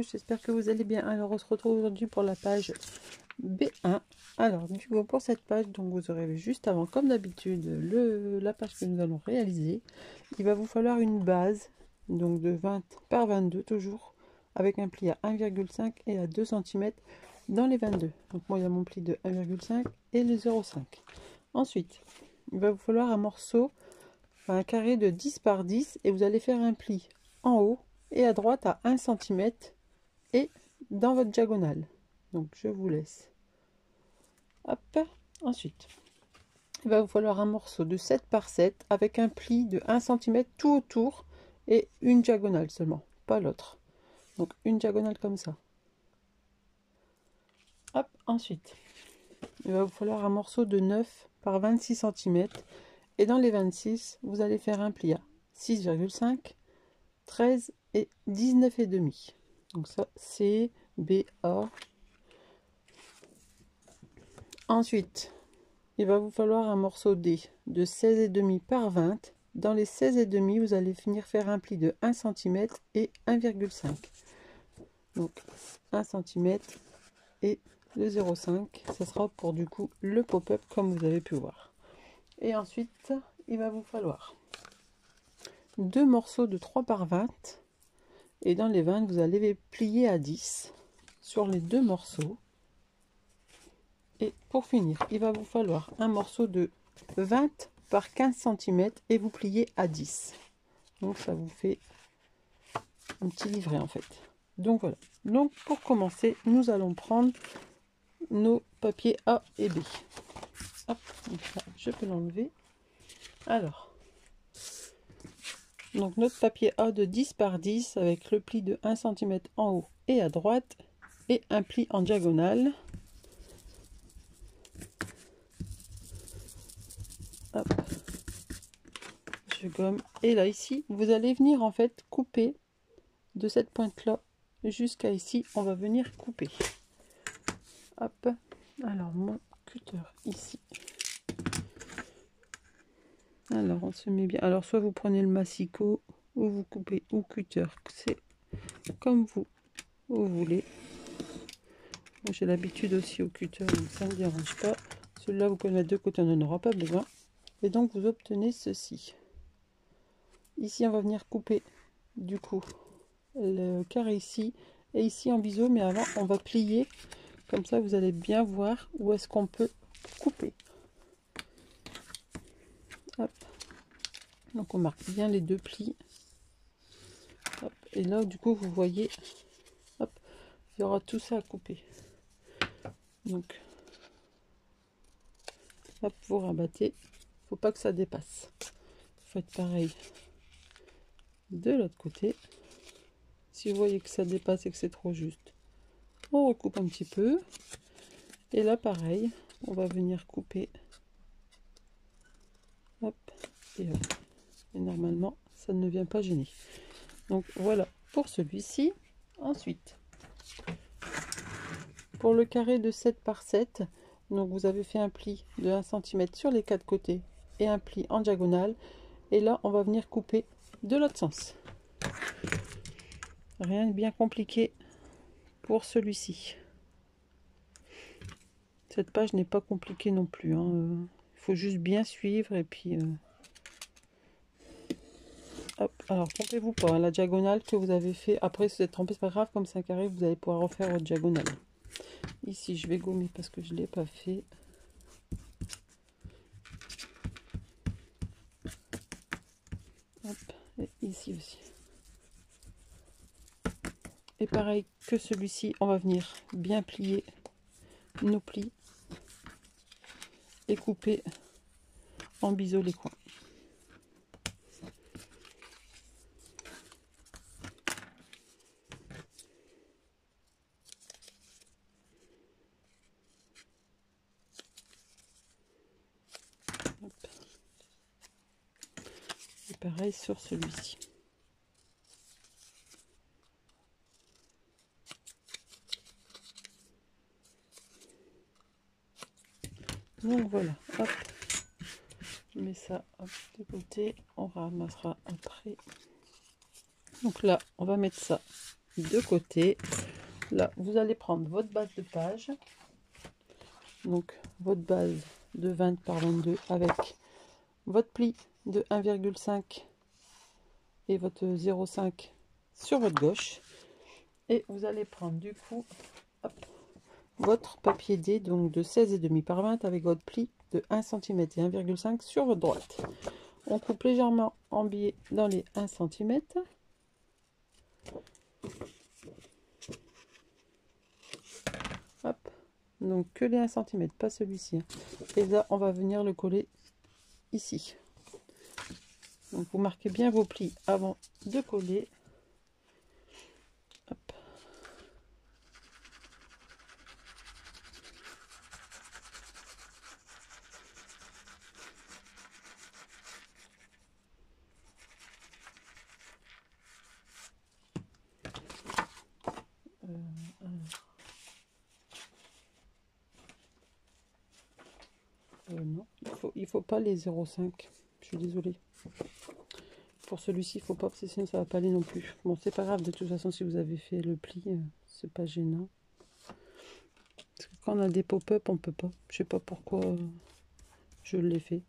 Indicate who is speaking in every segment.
Speaker 1: j'espère que vous allez bien. Alors on se retrouve aujourd'hui pour la page B1. Alors du coup pour cette page, donc vous aurez juste avant comme d'habitude la page que nous allons réaliser. Il va vous falloir une base donc de 20 par 22 toujours, avec un pli à 1,5 et à 2 cm dans les 22. Donc moi il y a mon pli de 1,5 et le 0,5. Ensuite il va vous falloir un morceau, un carré de 10 par 10, et vous allez faire un pli en haut et à droite à 1 cm et dans votre diagonale. Donc je vous laisse. Hop. Ensuite il va vous falloir un morceau de 7 par 7 avec un pli de 1 cm tout autour et une diagonale seulement, pas l'autre. Donc une diagonale comme ça. Hop. Ensuite il va vous falloir un morceau de 9 par 26 cm et dans les 26 vous allez faire un pli à 6,5, 13 et 19,5. Donc ça c'est B, A. Ensuite il va vous falloir un morceau D de 16,5 par 20. Dans les 16,5 vous allez venir faire un pli de 1 cm et 1,5. Donc 1 cm et le 0,5, ça sera pour du coup le pop-up comme vous avez pu voir. Et ensuite il va vous falloir deux morceaux de 3 par 20, et dans les 20 vous allez les plier à 10 sur les deux morceaux. Et pour finir il va vous falloir un morceau de 20 par 15 cm et vous pliez à 10. Donc ça vous fait un petit livret en fait. Donc voilà, donc pour commencer nous allons prendre nos papiers A et B. Hop, donc ça, je peux l'enlever. Alors donc notre papier A de 10 par 10 avec le pli de 1 cm en haut et à droite et un pli en diagonale. Hop. Je gomme, et là ici vous allez venir en fait couper de cette pointe là jusqu'à ici. On va venir couper. Hop. Alors mon cutter ici. Alors on se met bien. Alors soit vous prenez le massicot ou vous coupez ou cutter, c'est comme vous voulez. Moi j'ai l'habitude aussi au cutter, donc ça ne me dérange pas. Celui-là vous pouvez mettre de côté, on n'en aura pas besoin. Et donc vous obtenez ceci. Ici on va venir couper du coup le carré ici et ici en biseau, mais avant on va plier, comme ça vous allez bien voir où est-ce qu'on peut couper. Hop. Donc on marque bien les deux plis. Hop. Et là du coup vous voyez, hop, il y aura tout ça à couper. Donc hop, vous rabattez, faut pas que ça dépasse. Faites pareil de l'autre côté. Si vous voyez que ça dépasse et que c'est trop juste, on recoupe un petit peu. Et là pareil, on va venir couper. Hop et hop. Et normalement ça ne vient pas gêner. Donc voilà pour celui-ci. Ensuite pour le carré de 7 par 7, donc vous avez fait un pli de 1 cm sur les quatre côtés et un pli en diagonale, et là on va venir couper de l'autre sens. Rien de bien compliqué pour celui-ci. Cette page n'est pas compliquée non plus, hein. Il faut juste bien suivre et puis hop. Alors trompez-vous pas, hein, la diagonale que vous avez fait après, si vous êtes trompé c'est pas grave, comme c'est un carré vous allez pouvoir refaire votre diagonale. Ici je vais gommer parce que je l'ai pas fait. Hop. Et ici aussi. Et pareil que celui-ci, on va venir bien plier nos plis et couper en biseau les coins. Hop. Et pareil sur celui-ci. Donc voilà, hop, je mets ça hop, de côté, on ramassera après. Donc là, on va mettre ça de côté. Là, vous allez prendre votre base de page. Donc, votre base de 20 par 22 avec votre pli de 1,5 et votre 0,5 sur votre gauche. Et vous allez prendre du coup hop, votre papier D donc de 16,5 par 20 avec votre pli de 1 cm et 1,5 sur votre droite. On coupe légèrement en biais dans les 1 cm. Hop, donc que les 1 cm, pas celui-ci. Et là, on va venir le coller ici. Donc vous marquez bien vos plis avant de coller. Hop. Non, il faut pas les 0,5. Je suis désolée. Pour celui-ci, il faut pas, parce que sinon ça va pas aller non plus. Bon, c'est pas grave, de toute façon, si vous avez fait le pli, c'est pas gênant. Parce que quand on a des pop-up, on peut pas. Je sais pas pourquoi je l'ai fait.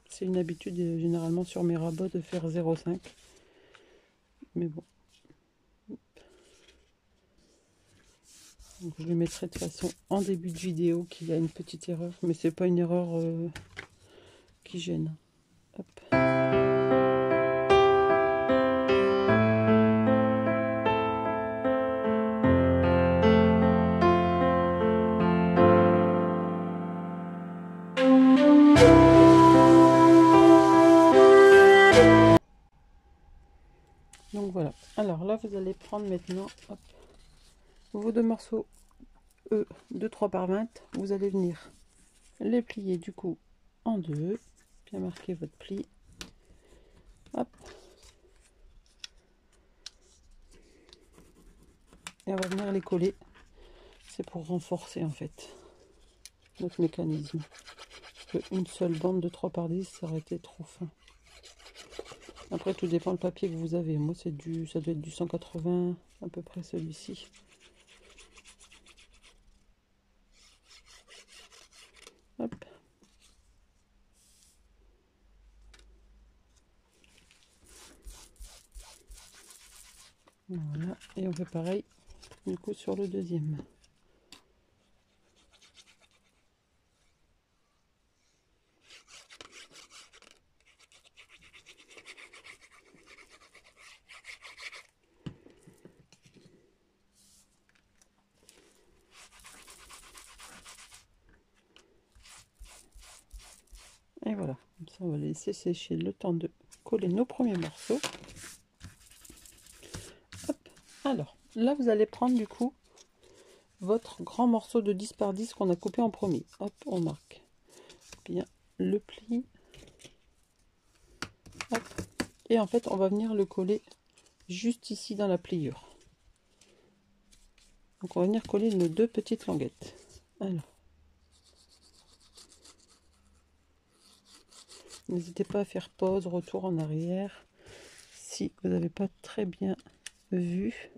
Speaker 1: C'est une habitude généralement sur mes rabots de faire 0,5. Mais bon. Donc, je le mettrai de toute façon en début de vidéo qu'il y a une petite erreur. Mais c'est pas une erreur qui gêne. Hop. Donc voilà. Alors là, vous allez prendre maintenant hop, vos deux morceaux de 3 par 20. Vous allez venir les plier du coup en deux. Bien marquer votre pli. Hop. Et on va venir les coller. C'est pour renforcer en fait notre mécanisme. Parce qu'une seule bande de 3 par 10, ça aurait été trop fin. Après, tout dépend le papier que vous avez. Moi, c'est du, ça doit être du 180, à peu près celui-ci. Hop. Voilà. Et on fait pareil, du coup, sur le deuxième. Et voilà, comme ça on va laisser sécher le temps de coller nos premiers morceaux. Hop. Alors, là vous allez prendre du coup votre grand morceau de 10 par 10 qu'on a coupé en premier. Hop, on marque bien le pli. Hop. Et en fait, on va venir le coller juste ici dans la pliure. Donc on va venir coller nos deux petites languettes. Alors. N'hésitez pas à faire pause, retour en arrière, si vous n'avez pas très bien vu.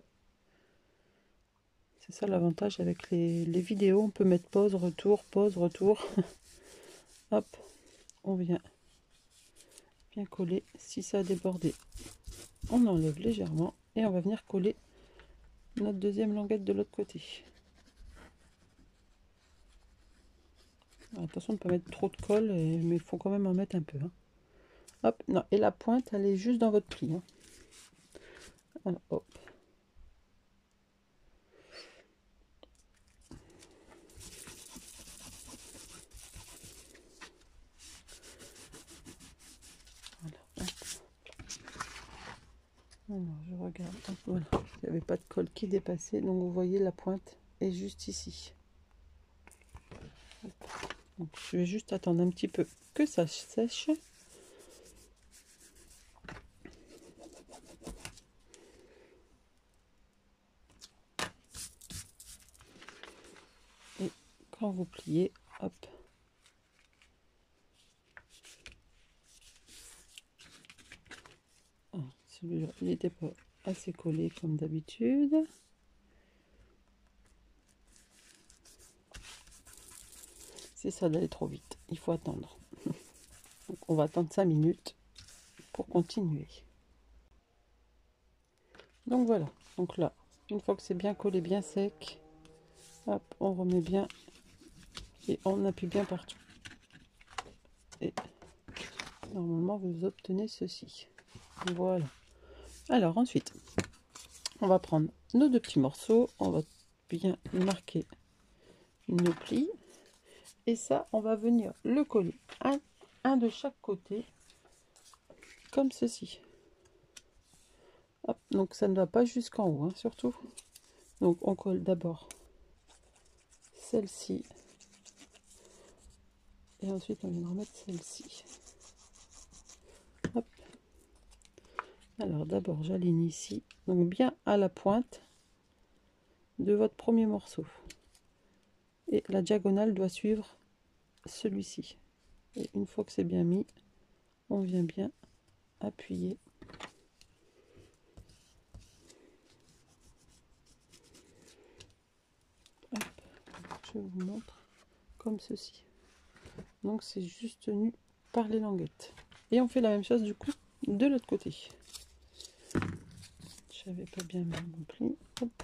Speaker 1: C'est ça l'avantage avec les vidéos, on peut mettre pause, retour, pause, retour. Hop, on vient bien coller. Si ça a débordé, on enlève légèrement et on va venir coller notre deuxième languette de l'autre côté. Alors, attention, on peut mettre trop de colle, mais il faut quand même en mettre un peu. Hein. Hop, non, et la pointe, elle est juste dans votre pli. Hein. Alors, hop. Alors, je regarde. Hop, voilà. Il n'y avait pas de colle qui dépassait, donc vous voyez la pointe est juste ici. Donc, je vais juste attendre un petit peu que ça sèche. Et quand vous pliez, hop. Ah, celui-là, il n'était pas assez collé comme d'habitude. C'est ça d'aller trop vite, il faut attendre. Donc on va attendre 5 minutes pour continuer. Donc voilà, donc là, une fois que c'est bien collé, bien sec, hop, on remet bien et on appuie bien partout. Et normalement, vous obtenez ceci. Voilà. Alors ensuite, on va prendre nos deux petits morceaux, on va bien marquer nos plis. Et ça, on va venir le coller un de chaque côté, comme ceci. Hop, donc ça ne va pas jusqu'en haut, hein, surtout. Donc on colle d'abord celle-ci. Et ensuite on vient remettre celle-ci. Hop. Alors d'abord j'aligne ici, donc bien à la pointe de votre premier morceau. Et la diagonale doit suivre celui-ci. Et une fois que c'est bien mis, on vient bien appuyer. Hop. Je vous montre comme ceci. Donc c'est juste tenu par les languettes. Et on fait la même chose du coup de l'autre côté. Je n'avais pas bien mis mon pli. Hop.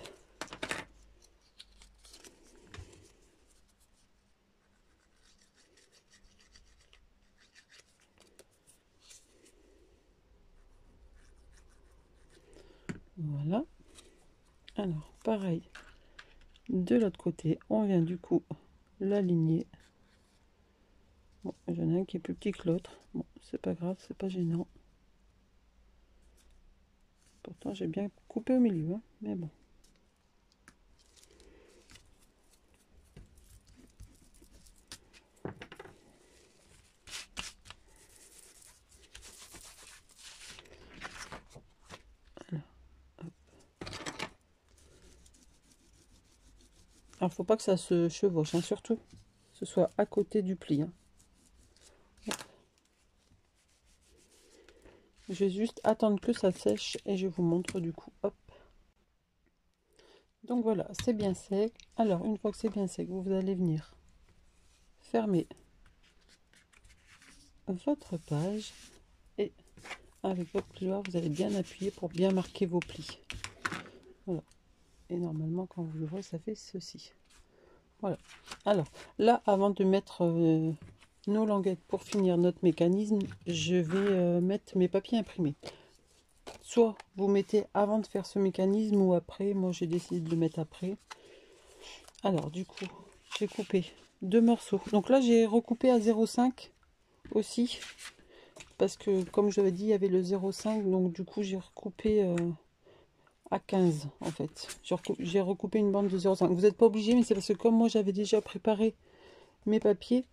Speaker 1: Voilà. Alors pareil de l'autre côté, on vient du coup l'aligner. Bon, j'en ai un qui est plus petit que l'autre. Bon, c'est pas grave, c'est pas gênant. Pourtant j'ai bien coupé au milieu, hein, mais bon. Alors faut pas que ça se chevauche, hein, surtout que ce soit à côté du pli, hein. Je vais juste attendre que ça sèche et je vous montre du coup. Hop. Donc voilà, c'est bien sec. Alors une fois que c'est bien sec, vous allez venir fermer votre page et avec votre plioir, vous allez bien appuyer pour bien marquer vos plis. Voilà. Et normalement, quand vous l'ouvrez, ça fait ceci. Voilà. Alors là, avant de mettre nos languettes pour finir notre mécanisme, je vais mettre mes papiers imprimés. Soit vous mettez avant de faire ce mécanisme ou après. Moi, j'ai décidé de le mettre après. Alors, du coup, j'ai coupé deux morceaux. Donc là, j'ai recoupé à 0,5 aussi. Parce que, comme je l'avais dit, il y avait le 0,5. Donc, du coup, j'ai recoupé à 15 en fait. J'ai recoupé une bande de 0,5. Vous n'êtes pas obligé, mais c'est parce que comme moi, j'avais déjà préparé mes papiers,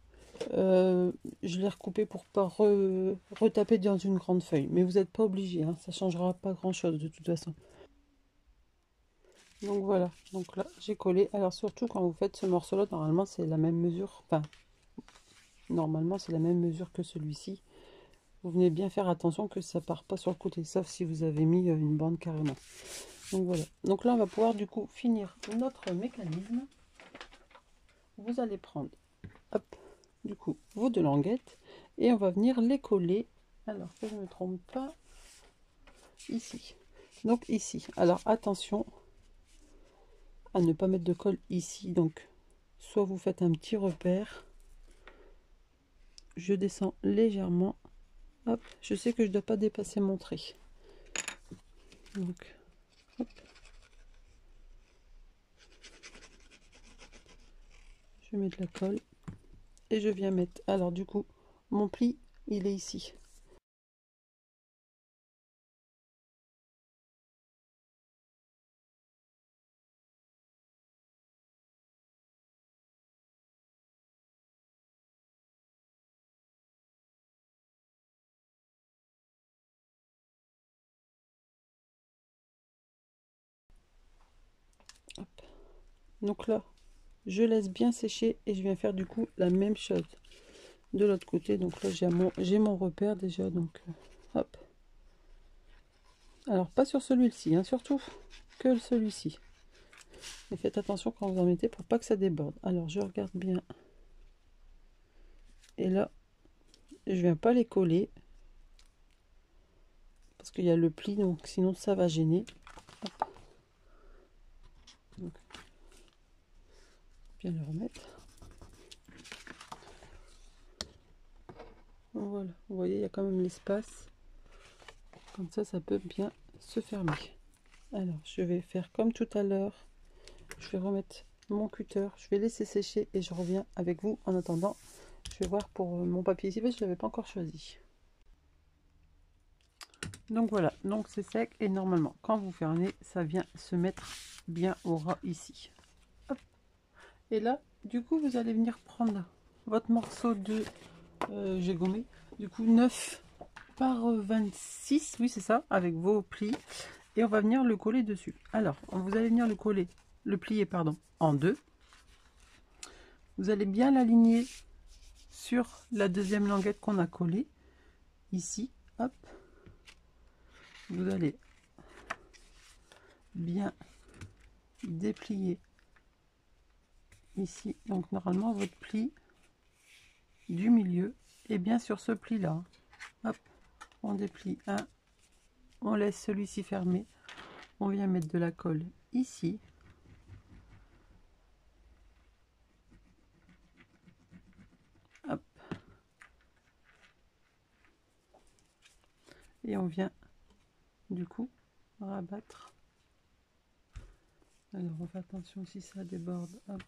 Speaker 1: je l'ai recoupé pour pas retaper dans une grande feuille. Mais vous n'êtes pas obligé, hein, ça changera pas grand chose de toute façon. Donc voilà, donc là j'ai collé. Alors surtout quand vous faites ce morceau là, normalement c'est la même mesure, enfin normalement c'est la même mesure que celui-ci. Vous venez bien faire attention que ça part pas sur le côté, sauf si vous avez mis une bande carrément. Donc voilà, donc là on va pouvoir du coup finir notre mécanisme. Vous allez prendre, hop, du coup vos deux languettes et on va venir les coller. Alors que je ne me trompe pas, ici. Donc ici, alors attention à ne pas mettre de colle ici. Donc soit vous faites un petit repère, je descends légèrement, hop, je sais que je ne dois pas dépasser mon trait, donc hop. Je mets de la colle et je viens mettre, alors du coup mon pli il est ici. Hop. Donc là je laisse bien sécher et je viens faire du coup la même chose de l'autre côté. Donc là j'ai mon repère déjà, donc hop. Alors pas sur celui-ci, hein, surtout que celui-ci. Et faites attention quand vous en mettez pour pas que ça déborde. Alors je regarde bien. Et là, je viens pas les coller. Parce qu'il y a le pli, donc sinon ça va gêner. Hop. Donc, bien le remettre. Voilà, vous voyez, il y a quand même l'espace. Comme ça peut bien se fermer. Alors, je vais faire comme tout à l'heure. Je vais remettre mon cutter. Je vais laisser sécher et je reviens avec vous. En attendant, je vais voir pour mon papier ici, parce que je ne l'avais pas encore choisi. Donc voilà, donc c'est sec et normalement, quand vous fermez, ça vient se mettre bien au ras ici. Hop. Et là, du coup, vous allez venir prendre votre morceau de... j'ai gommé, du coup, 9 par 26, oui c'est ça, avec vos plis. Et on va venir le coller dessus. Alors, vous allez venir le coller, le plier, pardon, en deux. Vous allez bien l'aligner sur la deuxième languette qu'on a collée, ici, hop. Vous allez bien déplier ici. Donc, normalement, votre pli du milieu est bien sur ce pli-là. Hop, on déplie un, on laisse celui-ci fermé. On vient mettre de la colle ici. Hop. Et on vient du coup rabattre. Alors on fait attention si ça déborde. Hop.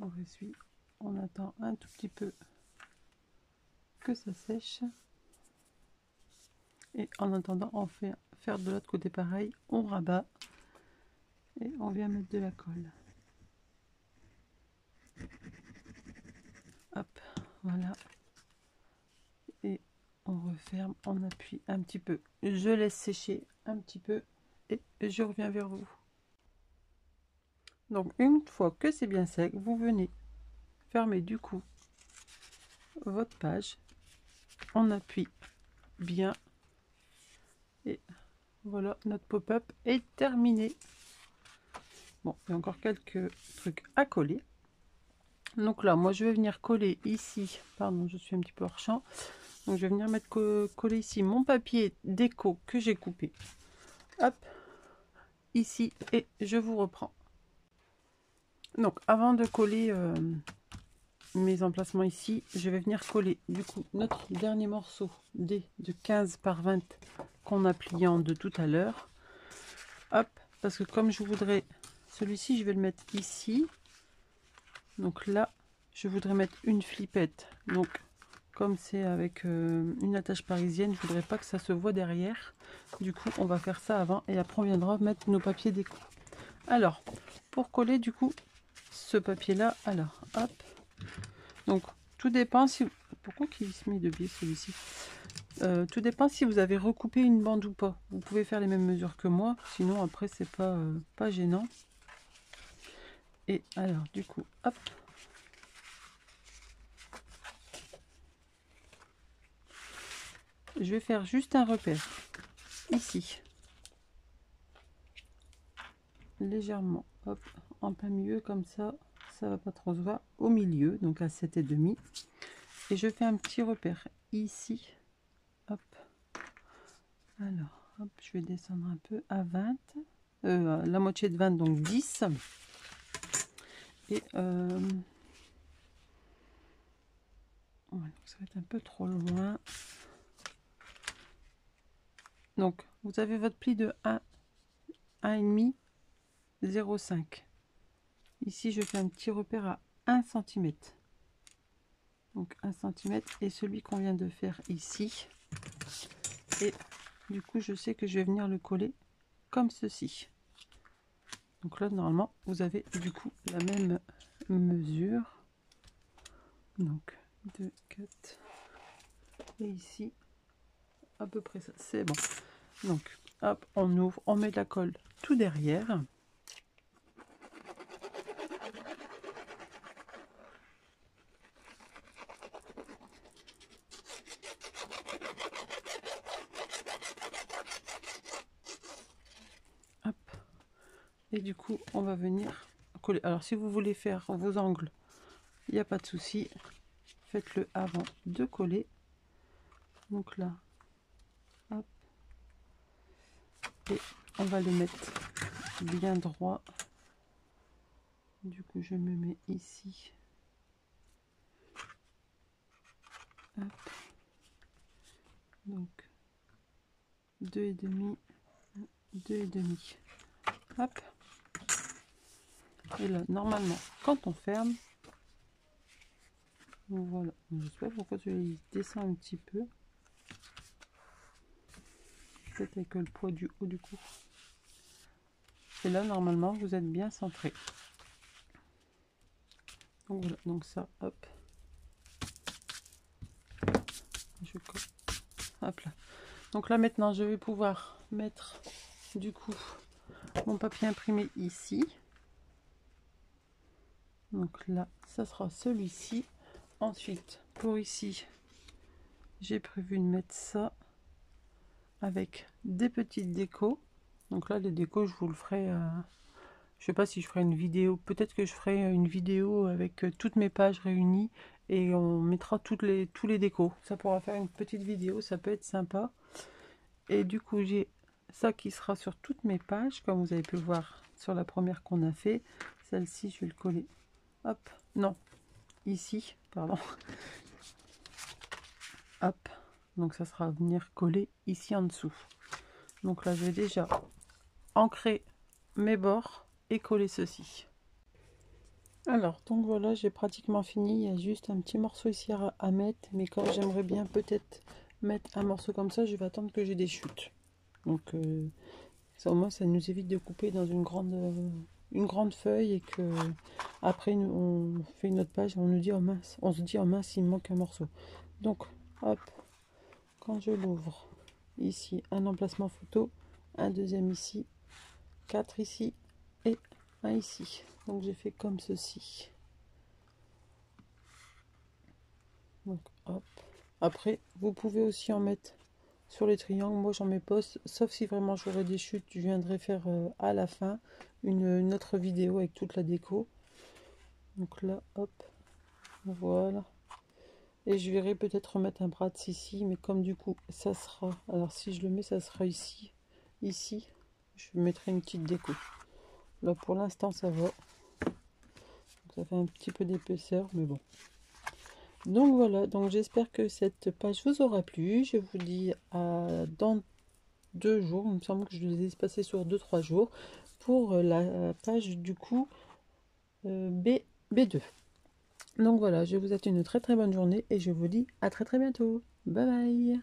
Speaker 1: On essuie. On attend un tout petit peu que ça sèche. Et en attendant, on fait faire de l'autre côté pareil. On rabat. Et on vient mettre de la colle. Hop. Voilà. Et on referme. On appuie un petit peu. Je laisse sécher un petit peu. Et je reviens vers vous. Donc une fois que c'est bien sec, vous venez fermer du coup votre page. On appuie bien. Et voilà, notre pop-up est terminé. Bon, il y a encore quelques trucs à coller. Donc là, moi je vais venir coller ici. Pardon, je suis un petit peu hors champ. Donc je vais venir mettre coller ici mon papier déco que j'ai coupé. Hop, ici, et je vous reprends. Donc avant de coller mes emplacements ici, je vais venir coller du coup notre dernier morceau de 15 par 20 qu'on a plié en deux tout à l'heure. Hop, parce que comme je voudrais celui-ci, je vais le mettre ici. Donc là, je voudrais mettre une flippette. Donc comme c'est avec une attache parisienne, je voudrais pas que ça se voit derrière. Du coup, on va faire ça avant et après on viendra mettre nos papiers déco. Alors, pour coller du coup ce papier là, alors hop. Donc tout dépend si... Pourquoi il se met de biais celui-ci? Tout dépend si vous avez recoupé une bande ou pas. Vous pouvez faire les mêmes mesures que moi, sinon après c'est pas gênant. Et alors du coup, hop. Je vais faire juste un repère ici. Légèrement, hop, en plein milieu comme ça va pas trop se voir. Au milieu, donc à 7,5. Et je fais un petit repère ici. Hop. Alors, hop, je vais descendre un peu à 20. La moitié de 20, donc 10. Et ouais, ça va être un peu trop loin. Donc, vous avez votre pli de 1, 1,5, 0,5. Ici, je fais un petit repère à 1 cm. Donc 1 cm et celui qu'on vient de faire ici. Et du coup, je sais que je vais venir le coller comme ceci. Donc là, normalement, vous avez du coup la même mesure. Donc 2, 4. Et ici, à peu près ça. C'est bon. Donc, hop, on ouvre, on met de la colle tout derrière. Et du coup, on va venir coller. Alors, si vous voulez faire vos angles, il n'y a pas de souci. Faites-le avant de coller. Donc là, hop. Et on va le mettre bien droit. Du coup, je me mets ici. Hop. Donc, 2,5, 2,5. Hop. Et là, normalement, quand on ferme, voilà. Je sais pas pourquoi il descend un petit peu. Peut-être avec le poids du haut du cou. Et là, normalement, vous êtes bien centré. Donc voilà, donc ça, hop. Je colle. Hop là. Donc là, maintenant, je vais pouvoir mettre, du coup, mon papier imprimé ici. Donc là, ça sera celui-ci. Ensuite, pour ici, j'ai prévu de mettre ça avec des petites décos. Donc là, les décos, je vous le ferai. Je sais pas si je ferai une vidéo. Peut-être que je ferai une vidéo avec toutes mes pages réunies et on mettra tous les décos. Ça pourra faire une petite vidéo. Ça peut être sympa. Et du coup, j'ai ça qui sera sur toutes mes pages, comme vous avez pu le voir sur la première qu'on a fait. Celle-ci, je vais le coller. Hop, non, ici, pardon. Hop, donc ça sera à venir coller ici en dessous. Donc là, je vais déjà ancrer mes bords et coller ceci. Alors, donc voilà, j'ai pratiquement fini. Il y a juste un petit morceau ici à mettre, mais comme j'aimerais bien peut-être mettre un morceau comme ça, je vais attendre que j'ai des chutes. Donc, ça, au moins, ça nous évite de couper dans une grande feuille et que après on fait une autre page et on nous dit oh mince, on se dit oh mince, il me manque un morceau. Donc, hop, quand je l'ouvre, ici, un emplacement photo, un deuxième ici, 4 ici et un ici. Donc j'ai fait comme ceci. Donc hop. Après, vous pouvez aussi en mettre sur les triangles. Moi j'en mets pas, sauf si vraiment j'aurais des chutes, je viendrai faire à la fin une autre vidéo avec toute la déco. Donc là, hop, voilà. Et je verrai peut-être remettre un bras ici, mais comme du coup ça sera, alors si je le mets, ça sera ici, je mettrai une petite déco. Là pour l'instant ça va. Ça fait un petit peu d'épaisseur, mais bon. Donc voilà, donc j'espère que cette page vous aura plu. Je vous dis à dans 2 jours. Il me semble que je les ai passés sur 2-3 jours pour la page du coup B2. Donc voilà, je vous souhaite une très très bonne journée et je vous dis à très très bientôt. Bye bye.